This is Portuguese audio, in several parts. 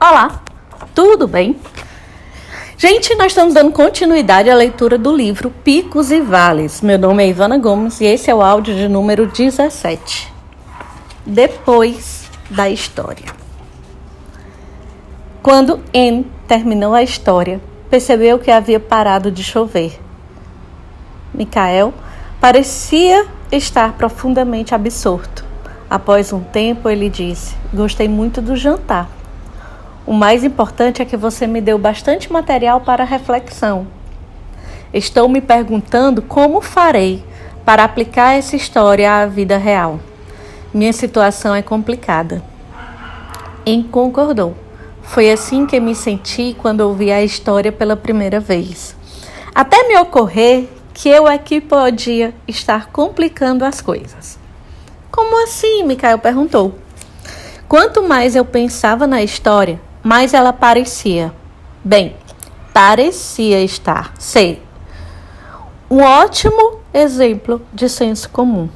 Olá, tudo bem? Gente, nós estamos dando continuidade à leitura do livro Picos e Vales. Meu nome é Ivana Gomes e esse é o áudio de número 17. Depois da história. Quando Anne terminou a história, percebeu que havia parado de chover. Michael parecia estar profundamente absorto. Após um tempo, ele disse: "Gostei muito do jantar. O mais importante é que você me deu bastante material para reflexão. Estou me perguntando como farei para aplicar essa história à vida real. Minha situação é complicada." Anne concordou. Foi assim que me senti quando ouvi a história pela primeira vez. Até me ocorrer que eu é que podia estar complicando as coisas. Como assim? Michael perguntou. Quanto mais eu pensava na história, mais ela parecia ser um ótimo exemplo de senso comum.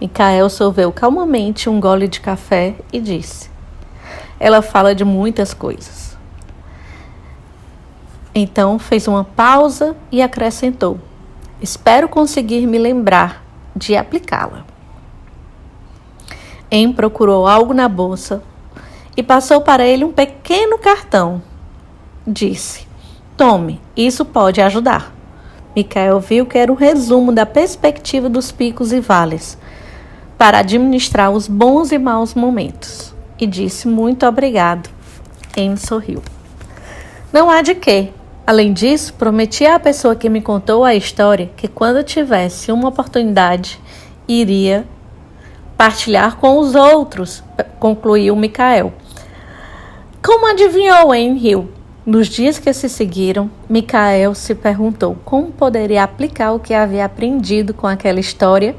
Michael sorveu calmamente um gole de café e disse: "Ela fala de muitas coisas." Então fez uma pausa e acrescentou: "Espero conseguir me lembrar de aplicá-la." Anne procurou algo na bolsa e passou para ele um pequeno cartão. Disse: "Tome, isso pode ajudar." Michael viu que era um resumo da perspectiva dos picos e vales para administrar os bons e maus momentos. E disse: "Muito obrigado." Anne sorriu. "Não há de quê. Além disso, prometi à pessoa que me contou a história que quando tivesse uma oportunidade, iria partilhar com os outros", concluiu Michael. Como adivinhou, Anne riu. Nos dias que se seguiram, Michael se perguntou como poderia aplicar o que havia aprendido com aquela história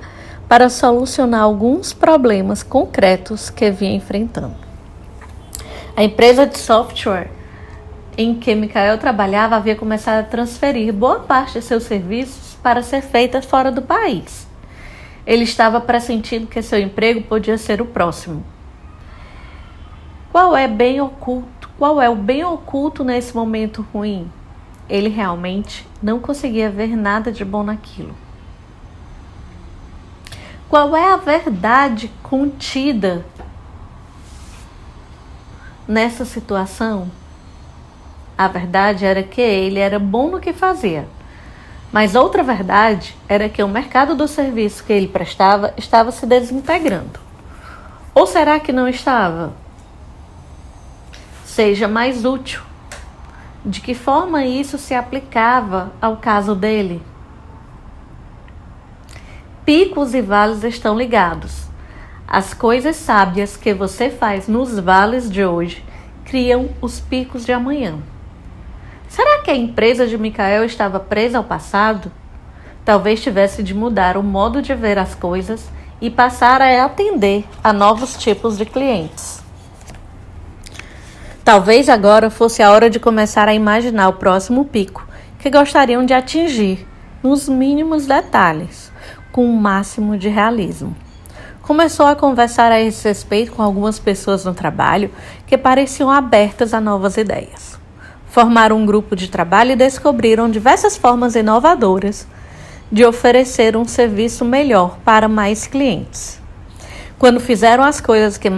para solucionar alguns problemas concretos que vinha enfrentando. A empresa de software em que Michael trabalhava havia começado a transferir boa parte de seus serviços para ser feita fora do país. Ele estava pressentindo que seu emprego podia ser o próximo. Qual é o bem oculto nesse momento ruim? Ele realmente não conseguia ver nada de bom naquilo. Qual é a verdade contida nessa situação? A verdade era que ele era bom no que fazia. Mas outra verdade era que o mercado do serviço que ele prestava estava se desintegrando. Ou será que não estava? Seja mais útil. De que forma isso se aplicava ao caso dele? Picos e vales estão ligados. As coisas sábias que você faz nos vales de hoje criam os picos de amanhã. Será que a empresa de Michael estava presa ao passado? Talvez tivesse de mudar o modo de ver as coisas e passar a atender a novos tipos de clientes. Talvez agora fosse a hora de começar a imaginar o próximo pico que gostariam de atingir nos mínimos detalhes, com o máximo de realismo. Começou a conversar a esse respeito com algumas pessoas no trabalho que pareciam abertas a novas ideias. Formaram um grupo de trabalho e descobriram diversas formas inovadoras de oferecer um serviço melhor para mais clientes. Quando fizeram as coisas que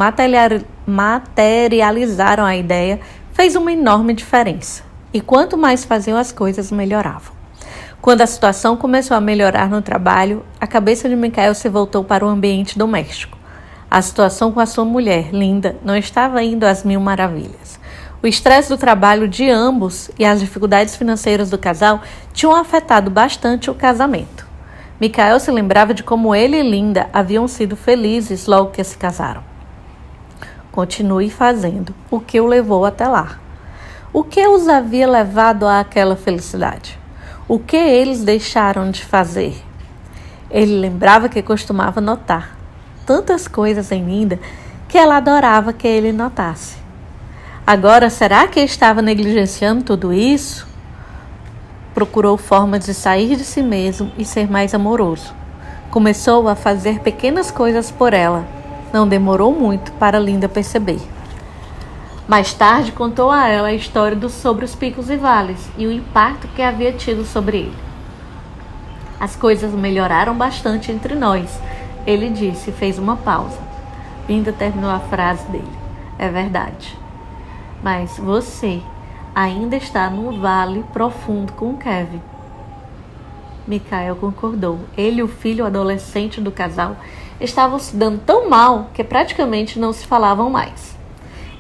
materializaram a ideia, fez uma enorme diferença. E quanto mais faziam as coisas, melhoravam. Quando a situação começou a melhorar no trabalho, a cabeça de Michael se voltou para o ambiente doméstico. A situação com a sua mulher, Linda, não estava indo às mil maravilhas. O estresse do trabalho de ambos e as dificuldades financeiras do casal tinham afetado bastante o casamento. Michael se lembrava de como ele e Linda haviam sido felizes logo que se casaram. Continue fazendo o que o levou até lá. O que os havia levado àquela felicidade? O que eles deixaram de fazer? Ele lembrava que costumava notar tantas coisas em Linda que ela adorava que ele notasse. Agora, será que estava negligenciando tudo isso? Procurou formas de sair de si mesmo e ser mais amoroso. Começou a fazer pequenas coisas por ela. Não demorou muito para Linda perceber. Mais tarde, contou a ela a história sobre os picos e vales e o impacto que havia tido sobre ele. As coisas melhoraram bastante entre nós, ele disse e fez uma pausa. Linda terminou a frase dele. É verdade. Mas você ainda está no vale profundo com Kevin. Michael concordou. Ele e o filho adolescente do casal estavam se dando tão mal que praticamente não se falavam mais.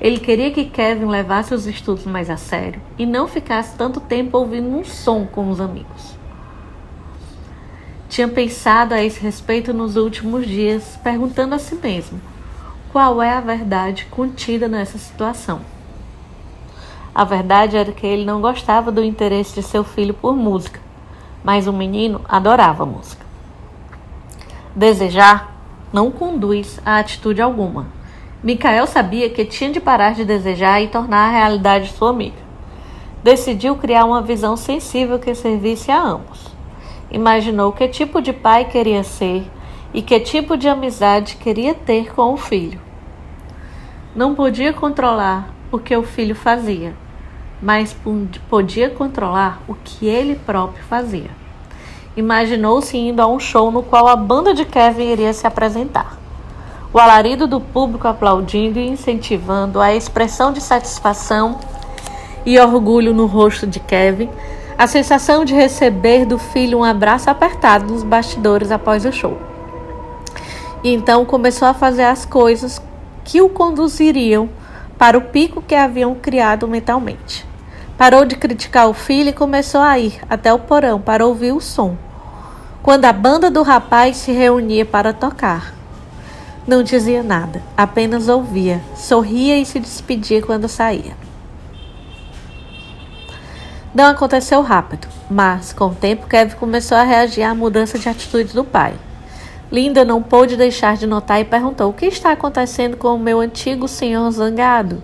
Ele queria que Kevin levasse os estudos mais a sério e não ficasse tanto tempo ouvindo um som com os amigos. Tinha pensado a esse respeito nos últimos dias, perguntando a si mesmo qual é a verdade contida nessa situação. A verdade era que ele não gostava do interesse de seu filho por música, mas o menino adorava música. Desejar não conduz a atitude alguma. Michael sabia que tinha de parar de desejar e tornar a realidade sua amiga. Decidiu criar uma visão sensível que servisse a ambos. Imaginou que tipo de pai queria ser e que tipo de amizade queria ter com o filho. Não podia controlar o que o filho fazia, mas podia controlar o que ele próprio fazia. Imaginou-se indo a um show no qual a banda de Kevin iria se apresentar. O alarido do público aplaudindo e incentivando, a expressão de satisfação e orgulho no rosto de Kevin, a sensação de receber do filho um abraço apertado nos bastidores após o show. E então começou a fazer as coisas que o conduziriam para o pico que haviam criado mentalmente. Parou de criticar o filho e começou a ir até o porão para ouvir o som, quando a banda do rapaz se reunia para tocar. Não dizia nada, apenas ouvia, sorria e se despedia quando saía. Não aconteceu rápido, mas com o tempo Kevin começou a reagir à mudança de atitude do pai. Linda não pôde deixar de notar e perguntou: o que está acontecendo com o meu antigo senhor zangado?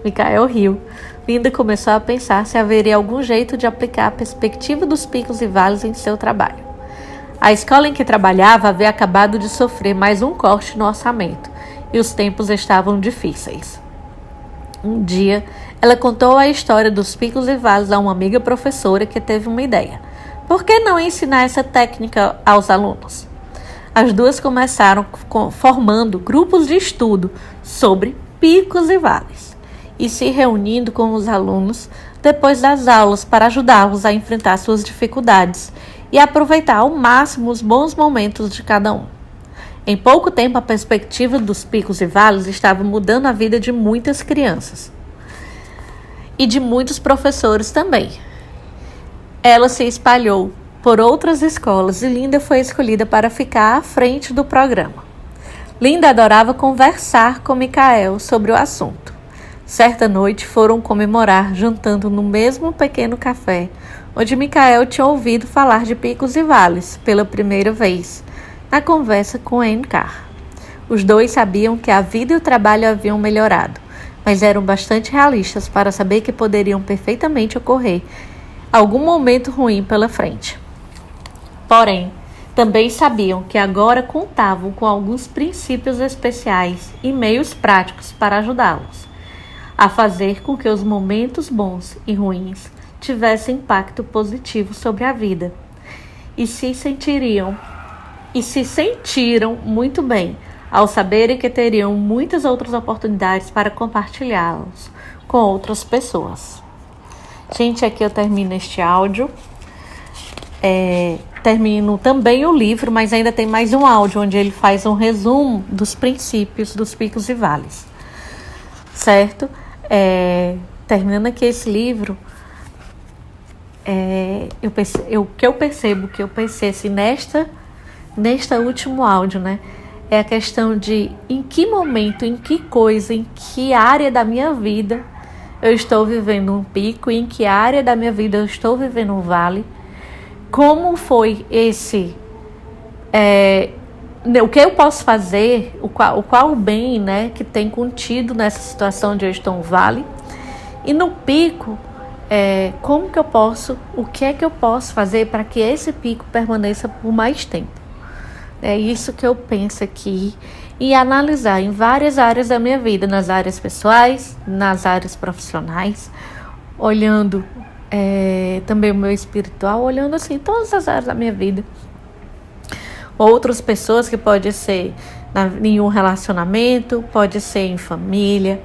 Michael riu. Linda começou a pensar se haveria algum jeito de aplicar a perspectiva dos picos e vales em seu trabalho. A escola em que trabalhava havia acabado de sofrer mais um corte no orçamento e os tempos estavam difíceis. Um dia, ela contou a história dos picos e vales a uma amiga professora que teve uma ideia. Por que não ensinar essa técnica aos alunos? As duas começaram formando grupos de estudo sobre picos e vales e se reunindo com os alunos depois das aulas para ajudá-los a enfrentar suas dificuldades e aproveitar ao máximo os bons momentos de cada um. Em pouco tempo, a perspectiva dos picos e vales estava mudando a vida de muitas crianças e de muitos professores também. Ela se espalhou por outras escolas e Linda foi escolhida para ficar à frente do programa. Linda adorava conversar com Michael sobre o assunto. Certa noite foram comemorar jantando no mesmo pequeno café, onde Michael tinha ouvido falar de picos e vales pela primeira vez, na conversa com Anne Carr. Os dois sabiam que a vida e o trabalho haviam melhorado, mas eram bastante realistas para saber que poderiam perfeitamente ocorrer algum momento ruim pela frente. Porém, também sabiam que agora contavam com alguns princípios especiais e meios práticos para ajudá-los a fazer com que os momentos bons e ruins tivessem impacto positivo sobre a vida e se sentiram muito bem ao saberem que teriam muitas outras oportunidades para compartilhá-los com outras pessoas. Gente, aqui eu termino este áudio. Termino também o livro, mas ainda tem mais um áudio onde ele faz um resumo dos princípios dos picos e vales. Certo? Terminando aqui esse livro, o que eu percebo, que eu pensei assim, nesta último áudio, né? É a questão de em que momento, em que coisa, em que área da minha vida eu estou vivendo um pico e em que área da minha vida eu estou vivendo um vale. Como foi o que eu posso fazer, qual o bem, né, que tem contido nessa situação de eu estou no vale. E no pico, o que é que eu posso fazer para que esse pico permaneça por mais tempo. É isso que eu penso aqui e analisar em várias áreas da minha vida, nas áreas pessoais, nas áreas profissionais, olhando também o meu espiritual, olhando assim todas as áreas da minha vida. Outras pessoas que pode ser em um relacionamento, pode ser em família,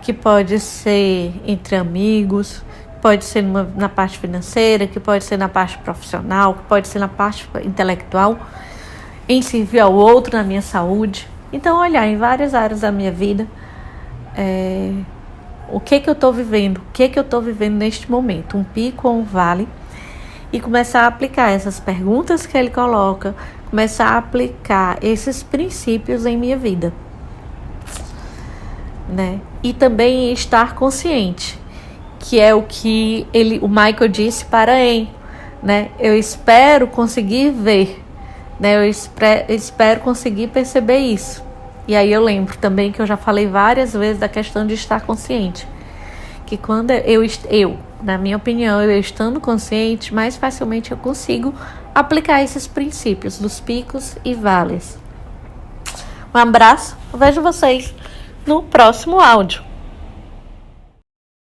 que pode ser entre amigos, pode ser na parte financeira, que pode ser na parte profissional, que pode ser na parte intelectual, em servir ao outro, na minha saúde. Então, olhar em várias áreas da minha vida, o que eu estou vivendo, o que eu estou vivendo neste momento, um pico ou um vale, e começar a aplicar essas perguntas que ele coloca, começar a aplicar esses princípios em minha vida, né? E também estar consciente, que é o que o Michael disse para Em, né? Eu espero conseguir ver, né? Eu espero conseguir perceber isso. E aí eu lembro também que eu já falei várias vezes da questão de estar consciente, que quando na minha opinião, eu estando consciente, mais facilmente eu consigo aplicar esses princípios dos picos e vales. Um abraço, eu vejo vocês no próximo áudio.